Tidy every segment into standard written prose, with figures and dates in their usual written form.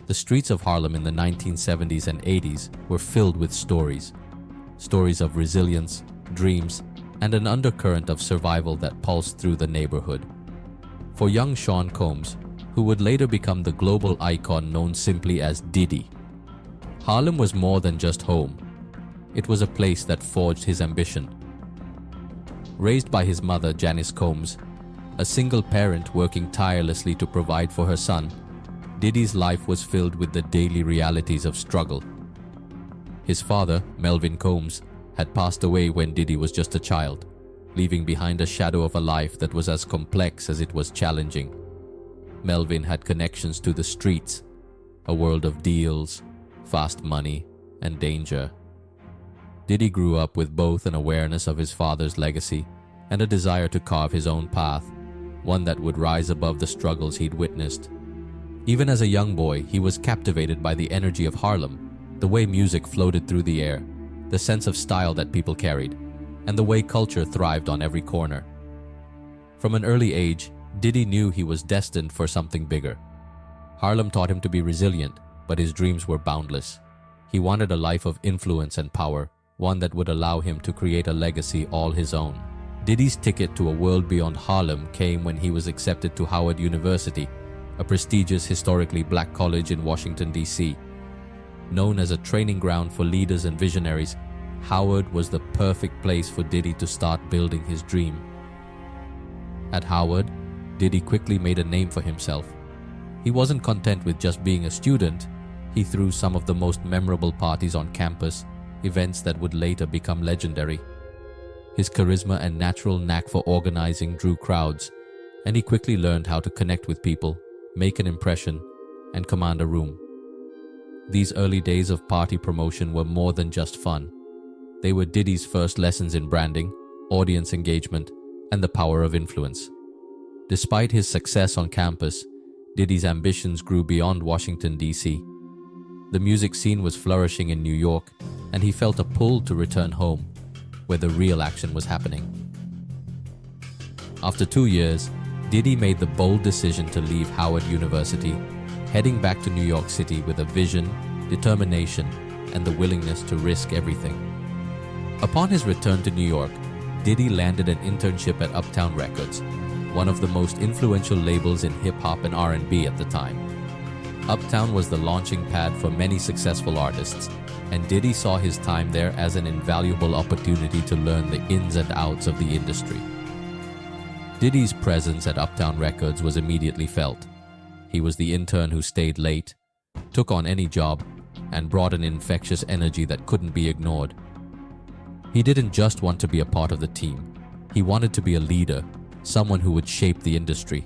The streets of Harlem in the 1970s and 80s were filled with stories. Stories of resilience, dreams, and an undercurrent of survival that pulsed through the neighborhood. For young Sean Combs, who would later become the global icon known simply as Diddy, Harlem was more than just home. It was a place that forged his ambition. Raised by his mother, Janice Combs, a single parent working tirelessly to provide for her son, Diddy's life was filled with the daily realities of struggle. His father, Melvin Combs, had passed away when Diddy was just a child, leaving behind a shadow of a life that was as complex as it was challenging. Melvin had connections to the streets, a world of deals, fast money, and danger. Diddy grew up with both an awareness of his father's legacy and a desire to carve his own path, one that would rise above the struggles he'd witnessed. Even as a young boy, he was captivated by the energy of Harlem, the way music floated through the air, the sense of style that people carried, and the way culture thrived on every corner. From an early age, Diddy knew he was destined for something bigger. Harlem taught him to be resilient, but his dreams were boundless. He wanted a life of influence and power, one that would allow him to create a legacy all his own. Diddy's ticket to a world beyond Harlem came when he was accepted to Howard University, a prestigious historically black college in Washington, D.C. Known as a training ground for leaders and visionaries, Howard was the perfect place for Diddy to start building his dream. At Howard, Diddy quickly made a name for himself. He wasn't content with just being a student. He threw some of the most memorable parties on campus, events that would later become legendary. His charisma and natural knack for organizing drew crowds, and he quickly learned how to connect with people, make an impression, and command a room. These early days of party promotion were more than just fun. They were Diddy's first lessons in branding, audience engagement, and the power of influence. Despite his success on campus, Diddy's ambitions grew beyond Washington, D.C. The music scene was flourishing in New York, and he felt a pull to return home, where the real action was happening. After 2 years, Diddy made the bold decision to leave Howard University, heading back to New York City with a vision, determination, and the willingness to risk everything. Upon his return to New York, Diddy landed an internship at Uptown Records, one of the most influential labels in hip-hop and R&B at the time. Uptown was the launching pad for many successful artists, and Diddy saw his time there as an invaluable opportunity to learn the ins and outs of the industry. Diddy's presence at Uptown Records was immediately felt. He was the intern who stayed late, took on any job, and brought an infectious energy that couldn't be ignored. He didn't just want to be a part of the team. He wanted to be a leader, someone who would shape the industry.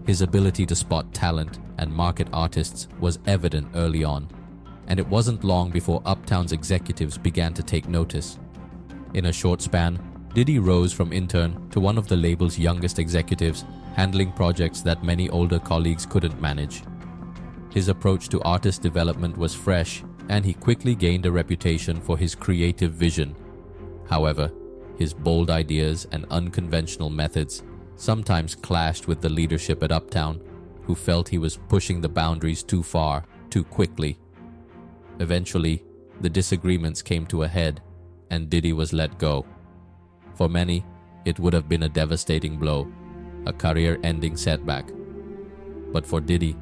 His ability to spot talent and market artists was evident early on, and it wasn't long before Uptown's executives began to take notice. In a short span, Diddy rose from intern to one of the label's youngest executives, handling projects that many older colleagues couldn't manage. His approach to artist development was fresh, and he quickly gained a reputation for his creative vision. However, his bold ideas and unconventional methods sometimes clashed with the leadership at Uptown, who felt he was pushing the boundaries too far, too quickly. Eventually, the disagreements came to a head, and Diddy was let go. For many, it would have been a devastating blow, a career-ending setback. But for Diddy,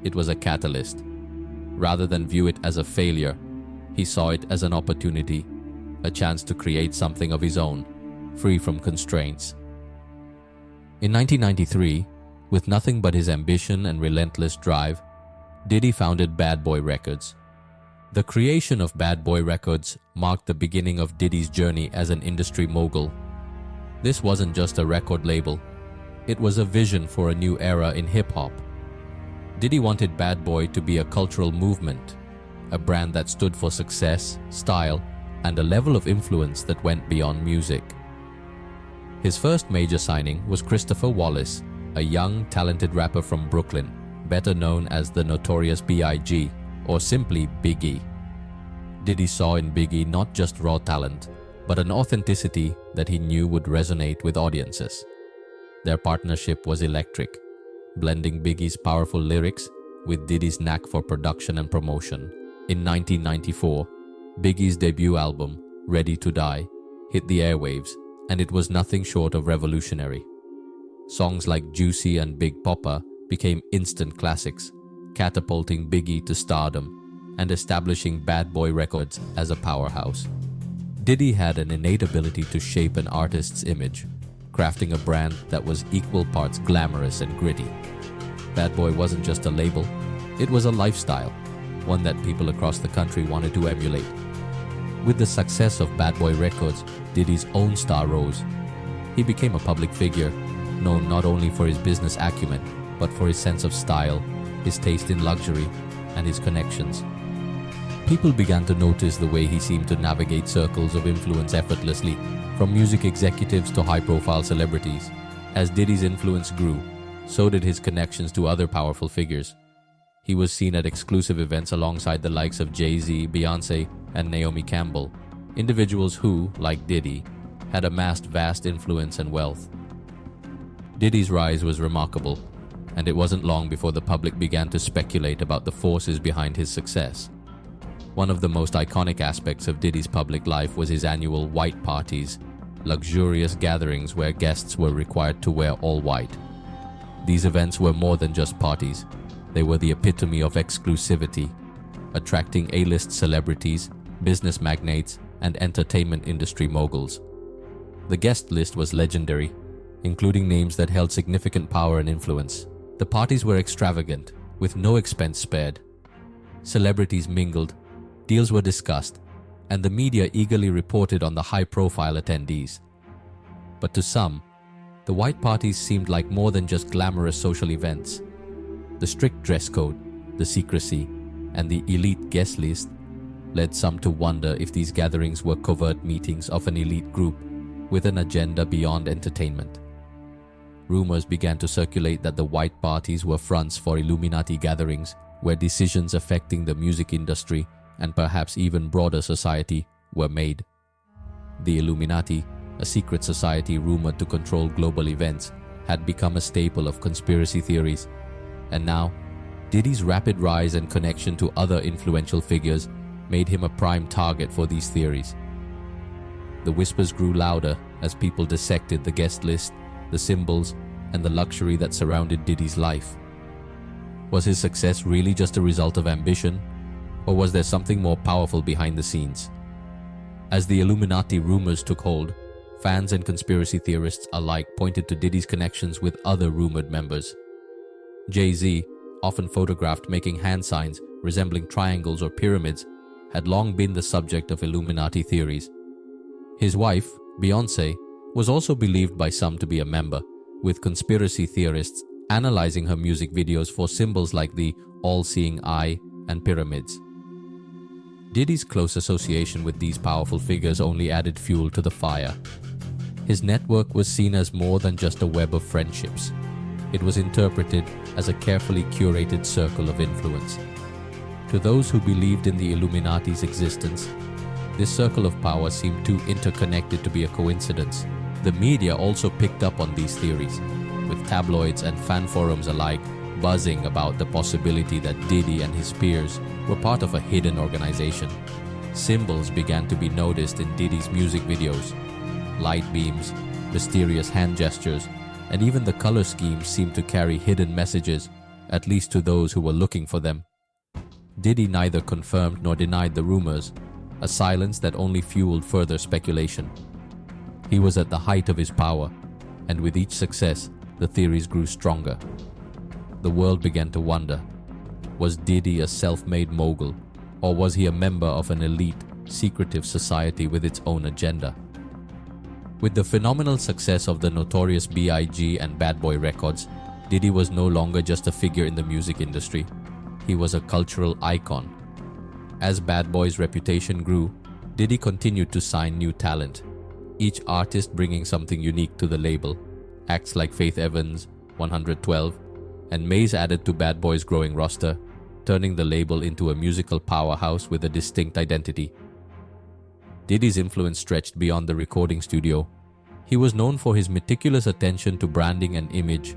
it was a catalyst. Rather than view it as a failure, he saw it as an opportunity, a chance to create something of his own, free from constraints. In 1993, with nothing but his ambition and relentless drive, Diddy founded Bad Boy Records. The creation of Bad Boy Records marked the beginning of Diddy's journey as an industry mogul. This wasn't just a record label, it was a vision for a new era in hip-hop. Diddy wanted Bad Boy to be a cultural movement, a brand that stood for success, style, and a level of influence that went beyond music. His first major signing was Christopher Wallace, a young, talented rapper from Brooklyn, better known as the Notorious B.I.G., or simply Biggie. Diddy saw in Biggie not just raw talent, but an authenticity that he knew would resonate with audiences. Their partnership was electric, blending Biggie's powerful lyrics with Diddy's knack for production and promotion. In 1994, Biggie's debut album, Ready to Die, hit the airwaves, and it was nothing short of revolutionary. Songs like Juicy and Big Poppa became instant classics, catapulting Biggie to stardom and establishing Bad Boy Records as a powerhouse. Diddy had an innate ability to shape an artist's image, crafting a brand that was equal parts glamorous and gritty. Bad Boy wasn't just a label, it was a lifestyle, one that people across the country wanted to emulate. With the success of Bad Boy Records, Diddy's own star rose. He became a public figure, known not only for his business acumen, but for his sense of style, his taste in luxury, and his connections. People began to notice the way he seemed to navigate circles of influence effortlessly, from music executives to high-profile celebrities. As Diddy's influence grew, so did his connections to other powerful figures. He was seen at exclusive events alongside the likes of Jay-Z, Beyoncé, and Naomi Campbell, individuals who, like Diddy, had amassed vast influence and wealth. Diddy's rise was remarkable, and it wasn't long before the public began to speculate about the forces behind his success. One of the most iconic aspects of Diddy's public life was his annual white parties, luxurious gatherings where guests were required to wear all white. These events were more than just parties. They were the epitome of exclusivity, attracting A-list celebrities, business magnates, and entertainment industry moguls. The guest list was legendary, including names that held significant power and influence. The parties were extravagant, with no expense spared. Celebrities mingled, deals were discussed, and the media eagerly reported on the high-profile attendees. But to some, the white parties seemed like more than just glamorous social events. The strict dress code, the secrecy, and the elite guest list led some to wonder if these gatherings were covert meetings of an elite group with an agenda beyond entertainment. Rumors began to circulate that the white parties were fronts for Illuminati gatherings where decisions affecting the music industry and perhaps even broader society were made. The Illuminati, a secret society rumored to control global events, had become a staple of conspiracy theories. And now, Diddy's rapid rise and connection to other influential figures made him a prime target for these theories. The whispers grew louder as people dissected the guest list, the symbols, and the luxury that surrounded Diddy's life. Was his success really just a result of ambition, or was there something more powerful behind the scenes? As the Illuminati rumors took hold, fans and conspiracy theorists alike pointed to Diddy's connections with other rumored members. Jay-Z, often photographed making hand signs resembling triangles or pyramids, had long been the subject of Illuminati theories. His wife, Beyoncé, was also believed by some to be a member, with conspiracy theorists analyzing her music videos for symbols like the all-seeing eye and pyramids. Diddy's close association with these powerful figures only added fuel to the fire. His network was seen as more than just a web of friendships. It was interpreted as a carefully curated circle of influence. To those who believed in the Illuminati's existence, this circle of power seemed too interconnected to be a coincidence. The media also picked up on these theories, with tabloids and fan forums alike buzzing about the possibility that Diddy and his peers were part of a hidden organization. Symbols began to be noticed in Diddy's music videos. Light beams, mysterious hand gestures, and even the color schemes seemed to carry hidden messages, at least to those who were looking for them. Diddy neither confirmed nor denied the rumors, a silence that only fueled further speculation. He was at the height of his power, and with each success, the theories grew stronger. The world began to wonder, was Diddy a self-made mogul, or was he a member of an elite, secretive society with its own agenda? With the phenomenal success of the notorious B.I.G. and Bad Boy Records, Diddy was no longer just a figure in the music industry. He was a cultural icon. As Bad Boy's reputation grew, Diddy continued to sign new talent, each artist bringing something unique to the label. Acts like Faith Evans, 112, and Maze added to Bad Boy's growing roster, turning the label into a musical powerhouse with a distinct identity. Diddy's influence stretched beyond the recording studio. He was known for his meticulous attention to branding and image,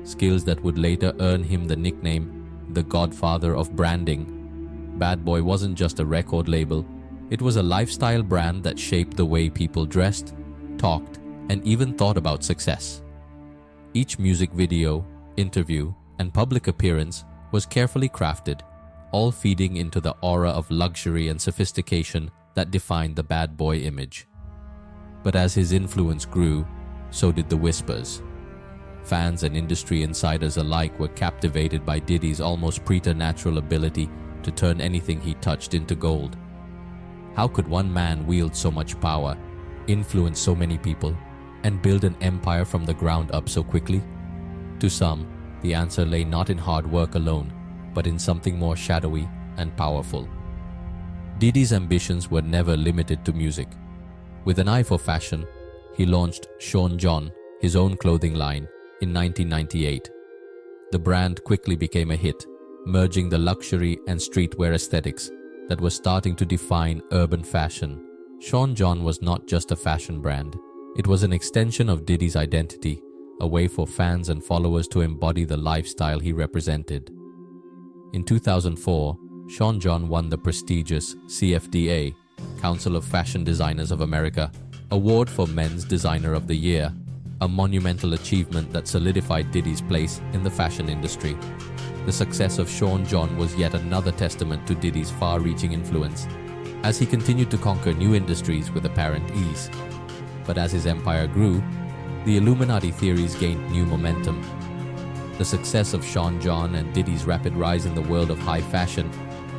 skills that would later earn him the nickname the godfather of branding. Bad Boy wasn't just a record label, it was a lifestyle brand that shaped the way people dressed, talked, and even thought about success. Each music video, interview, and public appearance was carefully crafted, all feeding into the aura of luxury and sophistication that defined the Bad Boy image. But as his influence grew, so did the whispers. Fans and industry insiders alike were captivated by Diddy's almost preternatural ability to turn anything he touched into gold. How could one man wield so much power, influence so many people, and build an empire from the ground up so quickly? To some, the answer lay not in hard work alone, but in something more shadowy and powerful. Diddy's ambitions were never limited to music. With an eye for fashion, he launched Sean John, his own clothing line, in 1998. The brand quickly became a hit, merging the luxury and streetwear aesthetics that were starting to define urban fashion. Sean John was not just a fashion brand, it was an extension of Diddy's identity, a way for fans and followers to embody the lifestyle he represented. In 2004, Sean John won the prestigious CFDA, Council of Fashion Designers of America, award for Men's Designer of the Year, a monumental achievement that solidified Diddy's place in the fashion industry. The success of Sean John was yet another testament to Diddy's far-reaching influence, as he continued to conquer new industries with apparent ease. But as his empire grew, the Illuminati theories gained new momentum. The success of Sean John and Diddy's rapid rise in the world of high fashion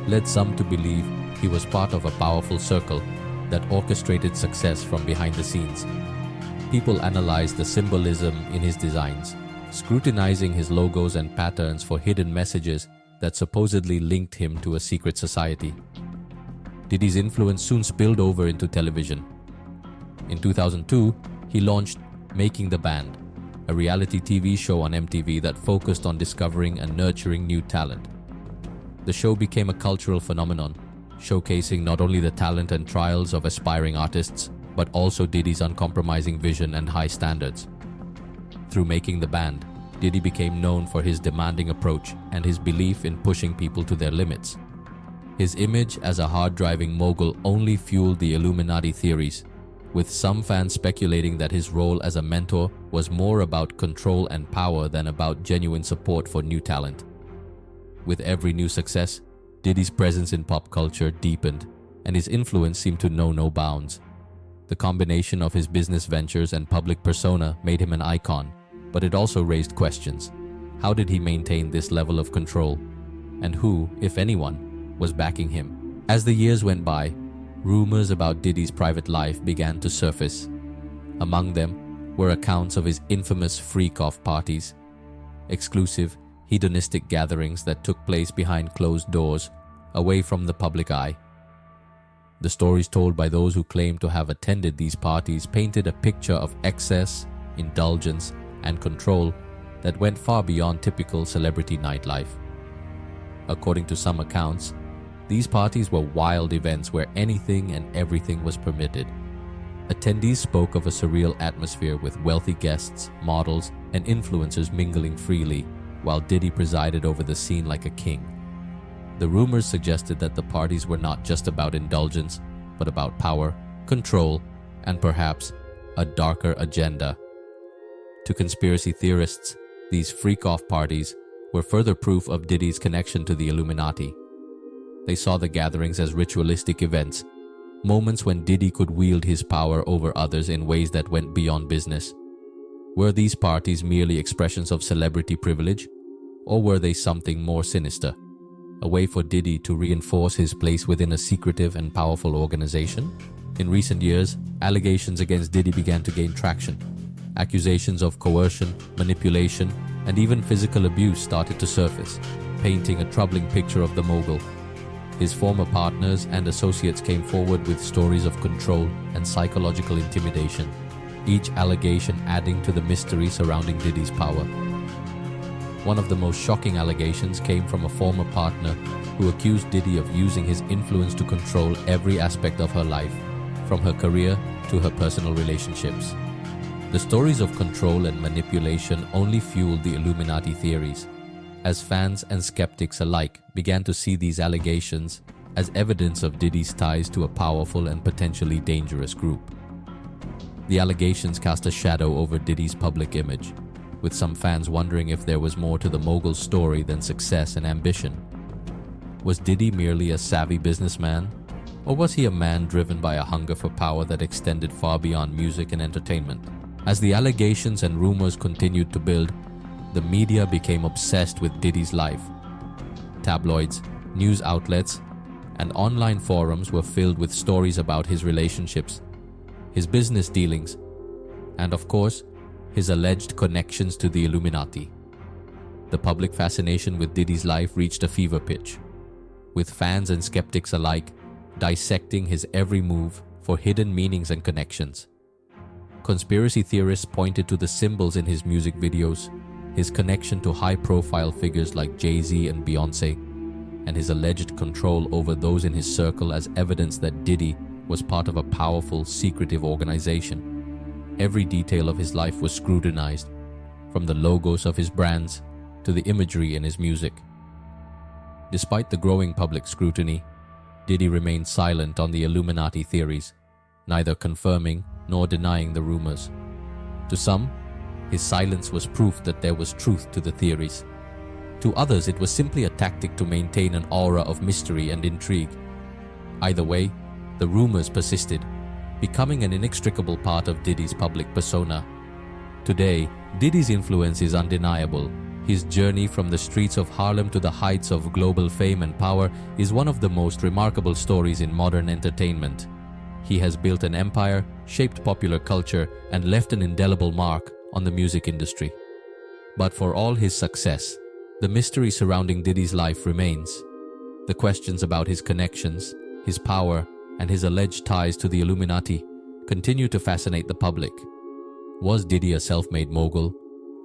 led some to believe he was part of a powerful circle that orchestrated success from behind the scenes. People analyzed the symbolism in his designs, scrutinizing his logos and patterns for hidden messages that supposedly linked him to a secret society. Diddy's influence soon spilled over into television. In 2002, he launched Making the Band, a reality TV show on MTV that focused on discovering and nurturing new talent. The show became a cultural phenomenon, showcasing not only the talent and trials of aspiring artists, but also Diddy's uncompromising vision and high standards. Through Making the Band, Diddy became known for his demanding approach and his belief in pushing people to their limits. His image as a hard-driving mogul only fueled the Illuminati theories, with some fans speculating that his role as a mentor was more about control and power than about genuine support for new talent. With every new success, Diddy's presence in pop culture deepened, and his influence seemed to know no bounds. The combination of his business ventures and public persona made him an icon, but it also raised questions. How did he maintain this level of control? And who, if anyone, was backing him? As the years went by, rumors about Diddy's private life began to surface. Among them were accounts of his infamous freak-off parties, exclusive, hedonistic gatherings that took place behind closed doors, away from the public eye. The stories told by those who claimed to have attended these parties painted a picture of excess, indulgence, and control that went far beyond typical celebrity nightlife. According to some accounts, these parties were wild events where anything and everything was permitted. Attendees spoke of a surreal atmosphere with wealthy guests, models, and influencers mingling freely, while Diddy presided over the scene like a king. The rumors suggested that the parties were not just about indulgence, but about power, control, and perhaps a darker agenda. To conspiracy theorists, these freak-off parties were further proof of Diddy's connection to the Illuminati. They saw the gatherings as ritualistic events, moments when Diddy could wield his power over others in ways that went beyond business. Were these parties merely expressions of celebrity privilege, or were they something more sinister? A way for Diddy to reinforce his place within a secretive and powerful organization? In recent years, allegations against Diddy began to gain traction. Accusations of coercion, manipulation, and even physical abuse started to surface, painting a troubling picture of the mogul. His former partners and associates came forward with stories of control and psychological intimidation, each allegation adding to the mystery surrounding Diddy's power. One of the most shocking allegations came from a former partner who accused Diddy of using his influence to control every aspect of her life, from her career to her personal relationships. The stories of control and manipulation only fueled the Illuminati theories. as fans and skeptics alike began to see these allegations as evidence of Diddy's ties to a powerful and potentially dangerous group. The allegations cast a shadow over Diddy's public image, with some fans wondering if there was more to the mogul's story than success and ambition. Was Diddy merely a savvy businessman, or was he a man driven by a hunger for power that extended far beyond music and entertainment? As the allegations and rumors continued to build, the media became obsessed with Diddy's life. Tabloids, news outlets, and online forums were filled with stories about his relationships, his business dealings, and of course, his alleged connections to the Illuminati. The public fascination with Diddy's life reached a fever pitch, with fans and skeptics alike dissecting his every move for hidden meanings and connections. Conspiracy theorists pointed to the symbols in his music videos, his connection to high-profile figures like Jay-Z and Beyoncé, and his alleged control over those in his circle as evidence that Diddy was part of a powerful, secretive organization. Every detail of his life was scrutinized, from the logos of his brands to the imagery in his music. Despite the growing public scrutiny, Diddy remained silent on the Illuminati theories, neither confirming nor denying the rumors. To some, his silence was proof that there was truth to the theories. To others, it was simply a tactic to maintain an aura of mystery and intrigue. Either way, the rumors persisted, becoming an inextricable part of Diddy's public persona. Today, Diddy's influence is undeniable. His journey from the streets of Harlem to the heights of global fame and power is one of the most remarkable stories in modern entertainment. He has built an empire, shaped popular culture, and left an indelible mark on the music industry. But for all his success, the mystery surrounding Diddy's life remains. The questions about his connections, his power, and his alleged ties to the Illuminati continue to fascinate the public. Was Diddy a self-made mogul,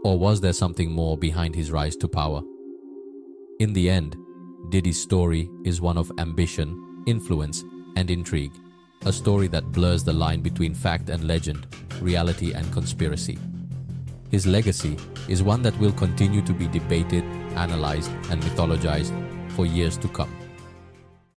or was there something more behind his rise to power? In the end, Diddy's story is one of ambition, influence, and intrigue, a story that blurs the line between fact and legend, reality and conspiracy. His legacy is one that will continue to be debated, analyzed, and mythologized for years to come.